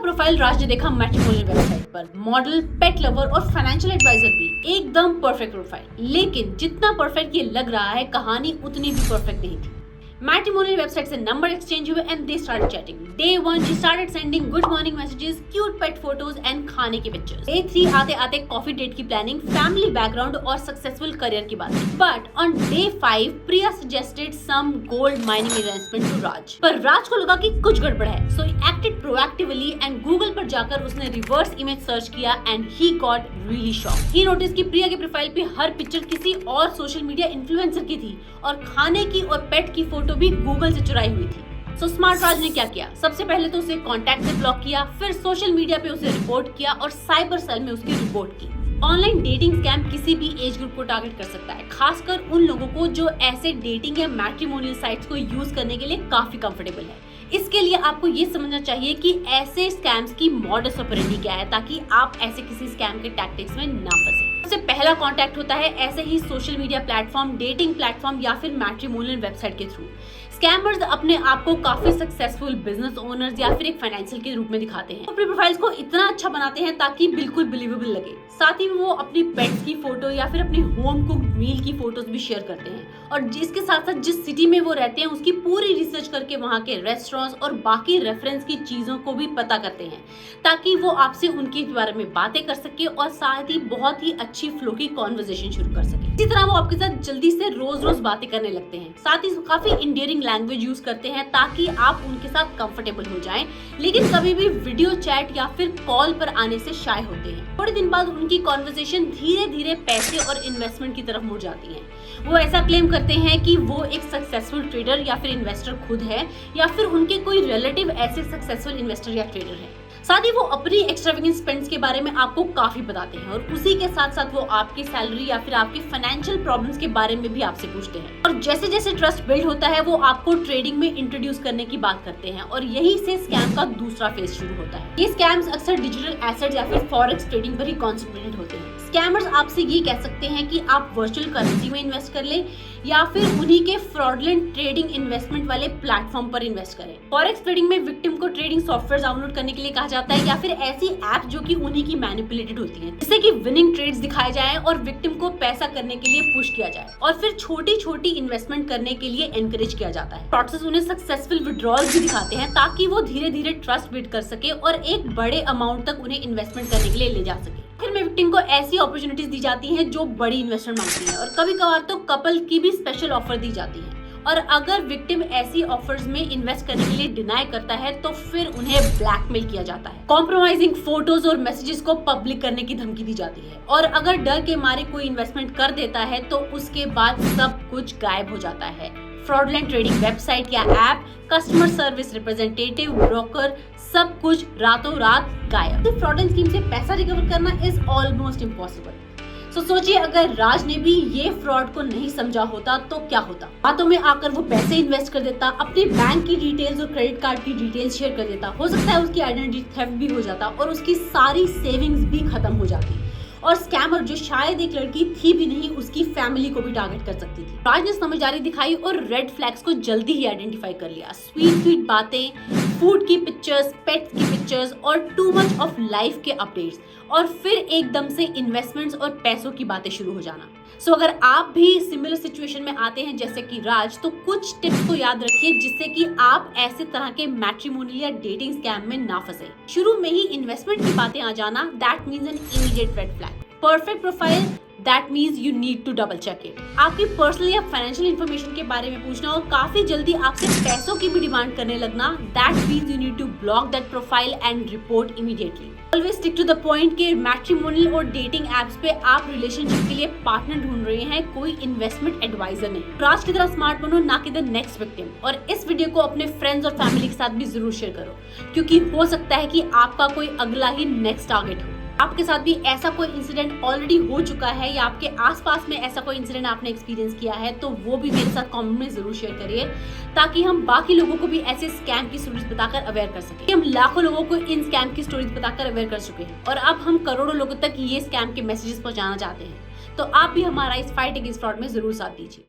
Profile राज ने देखा matrimonial website पर। मॉडल, पेट लवर और फाइनेंशियल एडवाइजर भी, एकदम परफेक्ट प्रोफाइल। लेकिन जितना परफेक्ट ये लग रहा है, कहानी उतनी भी परफेक्ट नहीं थी। मैट्रिमोनियल वेबसाइट से नंबर एक्सचेंज हुए and they started chatting. Day 1 she started sending good morning messages, cute pet photos and खाने की पिक्चर्स। डे 3 आते आते कॉफी डेट की प्लानिंग, फैमिली बैकग्राउंड और सक्सेसफुल करियर की बात। But on day 5 Priya suggested some gold mining investment to Raj. पर राज को लगा कि कुछ गड़बड़ है, so he acted proactively and Google पर जाकर उसने रिवर्स इमेज सर्च किया and he got really shocked. He notice कि प्रिया के प्रोफाइल पे हर पिक्चर किसी और सोशल मीडिया इन्फ्लुएंसर की थी और खाने की और पेट की फोटो भी गूगल से चुराई हुई थी। सो स्मार्ट राज ने क्या किया? सबसे पहले तो उसे कॉन्टैक्ट से ब्लॉक किया, फिर सोशल मीडिया पे उसे रिपोर्ट किया और साइबर सेल में उसकी रिपोर्ट की। ऑनलाइन डेटिंग स्कैम किसी भी एज ग्रुप को टारगेट कर सकता है, खासकर उन लोगों को जो ऐसे डेटिंग या मैट्रिमोनियल साइट्स को यूज करने के लिए काफी कंफर्टेबल है। इसके लिए आपको ये समझना चाहिए कि ऐसे स्कैम्स की मॉडस ऑपरेंडी क्या है, ताकि आप ऐसे किसी स्कैम के टैक्टिक्स में ना फंसे। सबसे पहला कांटेक्ट होता है ऐसे ही social media platform, dating platform या फिर मैट्रिमोनियल वेबसाइट के थ्रू। स्कैमर्स अपने आप को काफी सक्सेसफुल बिजनेस ओनर्स या फिर एक फाइनेंशियल के रूप में दिखाते हैं। अपने प्रोफाइल्स को इतना अच्छा बनाते हैं ताकि बिल्कुल बिलीवेबल लगे। साथ ही वो अपनी पेट्स की फोटो या फिर अपनी होम कुक्ड मील की फोटोज भी शेयर करते हैं और जिसके साथ साथ जिस सिटी में वो रहते हैं उसकी पूरी रिसर्च करके वहाँ के रेस्टोरेंट्स और बाकी रेफरेंस की चीजों को भी पता करते हैं, ताकि वो आपसे उनके बारे में बातें कर सके और साथ ही बहुत ही अच्छी फ्लो की कॉन्वर्सेशन शुरू कर सके। इसी तरह वो आपके साथ जल्दी से रोज रोज बातें करने लगते हैं। साथ ही काफी इंडियरिंग लैंग्वेज यूज करते हैं ताकि आप उनके साथ कंफर्टेबल हो जाएं, लेकिन कभी भी वीडियो चैट या फिर कॉल पर आने से शाय होते हैं। थोड़े दिन बाद उनकी कॉन्वर्सेशन धीरे धीरे पैसे और इन्वेस्टमेंट की तरफ मुड़ जाती है। वो ऐसा क्लेम करते हैं कि वो एक सक्सेसफुल ट्रेडर या फिर इन्वेस्टर खुद है या फिर उनके कोई रिलेटिव ऐसे सक्सेसफुल इन्वेस्टर या ट्रेडर है। साथ ही वो अपनी एक्स्ट्रावेगेंट स्पेंड्स के बारे में आपको काफी बताते हैं और उसी के साथ साथ वो आपकी सैलरी या फिर आपकी फाइनेंशियल प्रॉब्लम्स के बारे में भी आपसे पूछते हैं। और जैसे जैसे ट्रस्ट बिल्ड होता है वो आपको ट्रेडिंग में इंट्रोड्यूस करने की बात करते हैं और यही से स्कैम का दूसरा फेज शुरू होता है। ये स्कैम्स अक्सर डिजिटल एसेट्स या फिर फॉरेक्स ट्रेडिंग पर ही कॉन्सेंट्रेटेड होते हैं। स्कैमर्स आपसे ये कह सकते हैं कि आप वर्चुअल करेंसी में इन्वेस्ट कर लें या फिर उन्हीं के फ्रॉडलेंट ट्रेडिंग इन्वेस्टमेंट वाले प्लेटफॉर्म पर इन्वेस्ट करें। फॉरेक्स ट्रेडिंग में विक्टिम को ट्रेडिंग सॉफ्टवेयर डाउनलोड करने के लिए कहा जाता है या फिर ऐसी ऐप जो कि उन्हीं की मैनिपुलेटेड होती हैं, जिससे कि विनिंग ट्रेड्स दिखाए जाएं और विक्टिम को पैसा करने के लिए पुश किया जाए और फिर छोटी छोटी इन्वेस्टमेंट करने के लिए एनकरेज किया जाता है। प्रोसेस उन्हें सक्सेसफुल विड्रॉल्स भी दिखाते हैं ताकि वो धीरे धीरे ट्रस्ट बिल्ड कर सके और एक बड़े अमाउंट तक उन्हें इन्वेस्टमेंट करने के लिए ले जा सके। फिर में विक्टिम को ऐसी अपॉर्चुनिटीज दी जाती हैं जो बड़ी इन्वेस्टमेंट मांगती हैं और कभी कभार तो कपल की भी स्पेशल ऑफर दी जाती है। और अगर विक्टिम ऐसी ऑफर्स में इन्वेस्ट करने के लिए डिनाई करता है तो फिर उन्हें ब्लैकमेल किया जाता है। कॉम्प्रोमाइजिंग फोटोज और मैसेजेस को पब्लिक करने की धमकी दी जाती है और अगर डर के मारे कोई इन्वेस्टमेंट कर देता है तो उसके बाद सब कुछ गायब हो जाता है। फ्रॉडलेंट ट्रेडिंग वेबसाइट या app, customer service representative, broker, सब कुछ रातों रात गायब। तो फ्रॉडलेंट स्कीम से पैसा रिकवर करना इज ऑलमोस्ट इम्पॉसिबल। तो सोचिए अगर राज ने भी ये फ्रॉड को नहीं समझा होता तो क्या होता। बातों में आकर वो पैसे इन्वेस्ट कर देता, अपने बैंक की डिटेल्स और क्रेडिट कार्ड की डिटेल्स शेयर कर देता। हो सकता है उसकी आइडेंटिटी थेफ्ट भी हो जाता और उसकी सारी सेविंग्स भी खत्म हो जाती और स्कैमर जो शायद एक लड़की थी भी नहीं, उसकी फैमिली को भी टारगेट कर सकती थी। राज ने समझदारी दिखाई और रेड फ्लैग्स को जल्दी ही आइडेंटिफाई कर लिया। स्वीट स्वीट बातें, फूड की पिक्चर्स, पेट्स की पिक्चर्स और टू मच ऑफ लाइफ के अपडेट्स और फिर एकदम से इन्वेस्टमेंट्स और पैसों की बातें शुरू हो जाना। सो अगर आप भी सिमिलर सिचुएशन में आते हैं जैसे कि राज, तो कुछ टिप्स को याद रखिए जिससे कि आप ऐसे तरह के मैट्रिमोनियल या डेटिंग स्कैम में ना फंसे। शुरू में ही इन्वेस्टमेंट की बातें आ जाना, that means an immediate red flag. Perfect profile, that means you need to double check it. आपकी पर्सनल या फाइनेंशियल इंफॉर्मेशन के बारे में पूछना और काफी जल्दी आपसे पैसों की भी डिमांड करने लगना, that means you need to block that profile and report immediately. Always stick to the point के मैट्रिमोनियल और डेटिंग एप्स पे आप रिलेशनशिप के लिए पार्टनर ढूंढ रहे हैं, कोई इन्वेस्टमेंट एडवाइजर नहीं। राज की तरह स्मार्ट बनो, ना कि द नेक्स्ट विक्टिम। और इस वीडियो को अपने फ्रेंड्स और फैमिली के साथ भी जरूर शेयर करो, क्योंकि हो सकता है कि आपका कोई अगला ही नेक्स्ट टारगेट हो। आपके साथ भी ऐसा कोई इंसिडेंट ऑलरेडी हो चुका है या आपके आसपास में ऐसा कोई इंसिडेंट आपने एक्सपीरियंस किया है तो वो भी मेरे साथ कमेंट में जरूर शेयर करिए, ताकि हम बाकी लोगों को भी ऐसे स्कैम की स्टोरीज बताकर अवेयर कर सकें। हम लाखों लोगों को इन स्कैम की स्टोरीज बताकर अवेयर कर चुके हैं और अब हम करोड़ों लोगों तक ये स्कैम के मैसेजेस पहुंचाना चाहते हैं। तो आप भी हमारा इस फाइट अगेंस्ट फ्रॉड में जरूर साथ दीजिए।